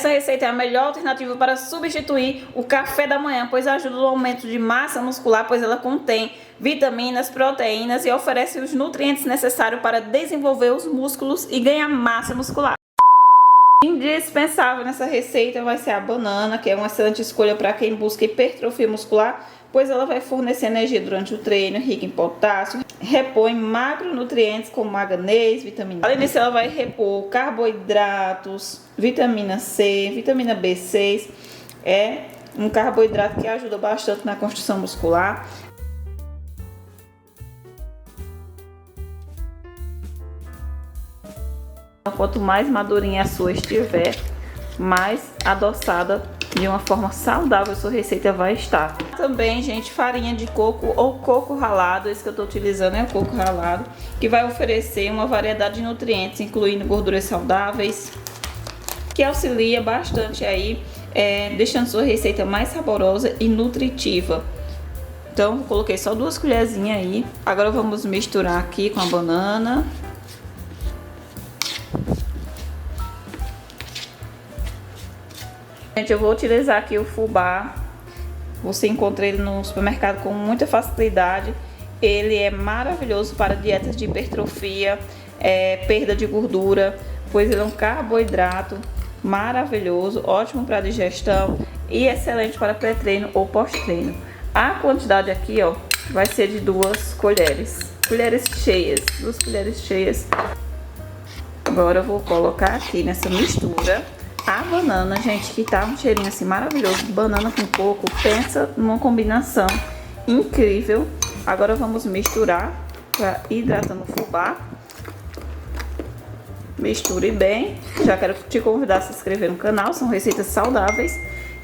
Essa receita é a melhor alternativa para substituir o café da manhã, pois ajuda no aumento de massa muscular, pois ela contém vitaminas, proteínas e oferece os nutrientes necessários para desenvolver os músculos e ganhar massa muscular. Indispensável nessa receita vai ser a banana, que é uma excelente escolha para quem busca hipertrofia muscular, pois ela vai fornecer energia durante o treino, rica em potássio, repõe macronutrientes como manganês, vitamina. Além disso, ela vai repor carboidratos, vitamina C, vitamina B6. É um carboidrato que ajuda bastante na construção muscular. Quanto mais madurinha a sua estiver, mais adoçada de uma forma saudável sua receita vai estar. Também, gente, farinha de coco ou coco ralado, esse que eu estou utilizando é o coco ralado, que vai oferecer uma variedade de nutrientes, incluindo gorduras saudáveis, que auxilia bastante aí, deixando sua receita mais saborosa e nutritiva. Então, eu coloquei só 2 colherzinhas aí. Agora vamos misturar aqui com a banana. Gente, eu vou utilizar aqui o fubá. Você encontra ele no supermercado com muita facilidade. Ele é maravilhoso para dietas de hipertrofia, perda de gordura, pois ele é um carboidrato maravilhoso, ótimo para digestão e excelente para pré-treino ou pós-treino. A quantidade aqui, ó, vai ser de 2 colheres cheias, 2 colheres cheias. Agora eu vou colocar aqui nessa mistura a banana, gente, que tá um cheirinho assim maravilhoso. Banana com coco, pensa numa combinação incrível. Agora vamos misturar para hidratando o fubá. Misture bem. Já quero te convidar a se inscrever no canal, são receitas saudáveis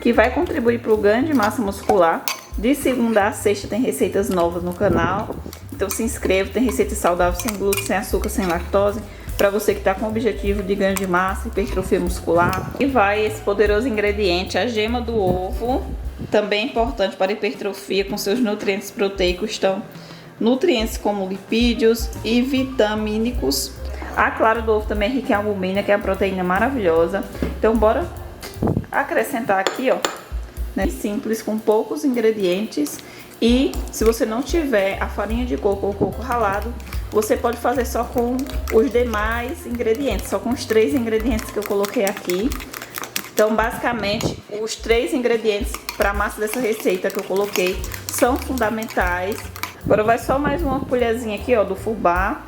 que vai contribuir para o ganho de massa muscular. De segunda a sexta tem receitas novas no canal, então se inscreva. Tem receitas saudáveis sem glúten, sem açúcar, sem lactose, para você que está com o objetivo de ganho de massa, hipertrofia muscular. E vai esse poderoso ingrediente, a gema do ovo, também importante para hipertrofia, com seus nutrientes proteicos. Estão nutrientes como lipídios e vitamínicos. A clara do ovo também é rica em albumina, que é uma proteína maravilhosa. Então bora acrescentar aqui, ó, né? Simples, com poucos ingredientes. E se você não tiver a farinha de coco ou coco ralado, você pode fazer só com os demais ingredientes, só com os 3 ingredientes que eu coloquei aqui. Então, basicamente, os 3 ingredientes para a massa dessa receita que eu coloquei são fundamentais. Agora vai só mais uma colherzinha aqui, ó, do fubá.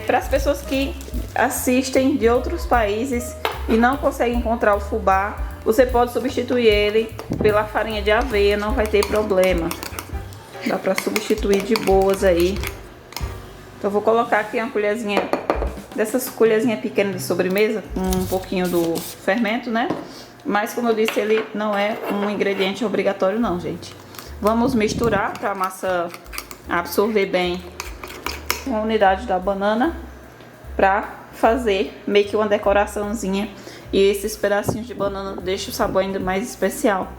Para as pessoas que assistem de outros países e não conseguem encontrar o fubá, você pode substituir ele pela farinha de aveia, não vai ter problema. Dá para substituir de boas aí. Então, eu vou colocar aqui uma colherzinha, dessas colherzinhas pequenas de sobremesa, com um pouquinho do fermento, né? Mas, como eu disse, ele não é um ingrediente obrigatório não, gente. Vamos misturar para a massa absorver bem a unidade da banana, para fazer meio que uma decoraçãozinha. E esses pedacinhos de banana deixam o sabor ainda mais especial.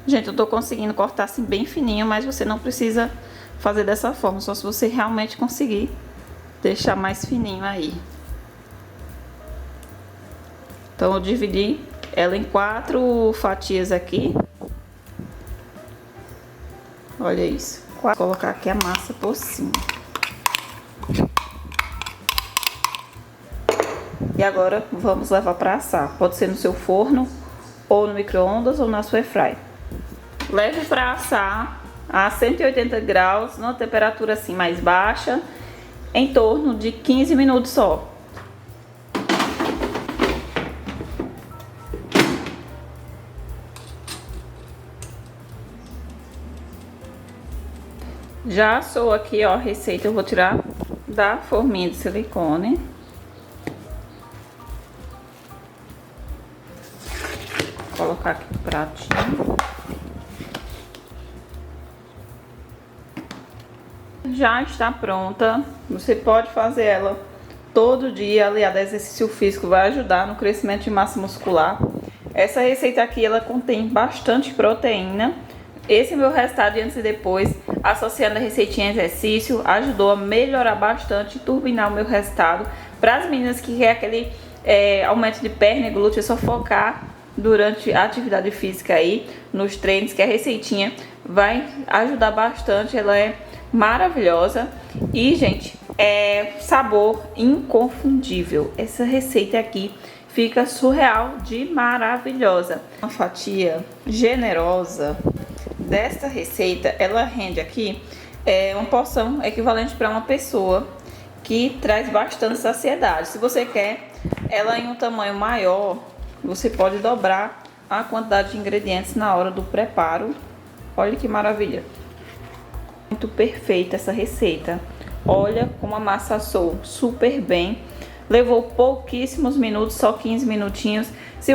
Gente, eu tô conseguindo cortar assim bem fininho, mas você não precisa fazer dessa forma, só se você realmente conseguir deixar mais fininho aí. Então eu dividi ela em 4 fatias aqui. Olha isso. Vou colocar aqui a massa por cima. E agora vamos levar para assar. Pode ser no seu forno, ou no micro-ondas, ou na sua airfryer. Leve para assar a 180 graus, numa temperatura assim mais baixa, em torno de 15 minutos só. Já assou aqui, ó, a receita. Eu vou tirar da forminha de silicone. Vou colocar aqui no pratinho. Já está pronta. Você pode fazer ela todo dia. Aliado, exercício físico vai ajudar no crescimento de massa muscular. Essa receita aqui, ela contém bastante proteína. Esse meu resultado de antes e depois, associando a receitinha exercício, ajudou a melhorar bastante e turbinar o meu resultado. Para as meninas que querem aquele aumento de perna e glúteo, é só focar durante a atividade física aí, nos treinos, que a receitinha vai ajudar bastante. Ela é maravilhosa e, gente, é sabor inconfundível. Essa receita aqui fica surreal de maravilhosa. Uma fatia generosa desta receita, ela rende aqui uma porção equivalente para uma pessoa, que traz bastante saciedade. Se você quer ela em um tamanho maior, você pode dobrar a quantidade de ingredientes na hora do preparo. Olha que maravilha. Muito perfeita essa receita. Olha como a massa assou super bem. Levou pouquíssimos minutos, só 15 minutinhos. Se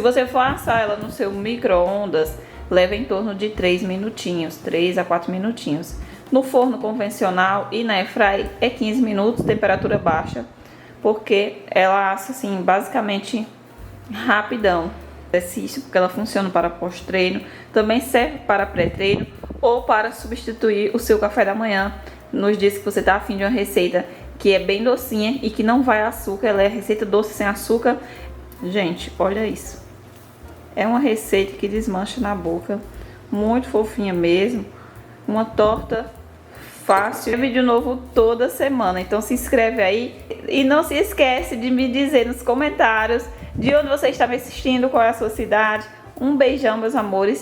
você for assar ela no seu micro-ondas, leva em torno de 3 minutinhos, 3 a 4 minutinhos. No forno convencional e na airfryer é 15 minutos, temperatura baixa, porque ela assa assim, basicamente rapidão. Exercício, porque ela funciona para pós-treino, também serve para pré-treino ou para substituir o seu café da manhã nos dias que você está afim de uma receita que é bem docinha e que não vai açúcar. Ela é receita doce sem açúcar. Gente, olha isso. É uma receita que desmancha na boca, muito fofinha mesmo. Uma torta fácil. Tem vídeo novo toda semana, então se inscreve aí e não se esquece de me dizer nos comentários de onde você está me assistindo, qual é a sua cidade. Um beijão, meus amores.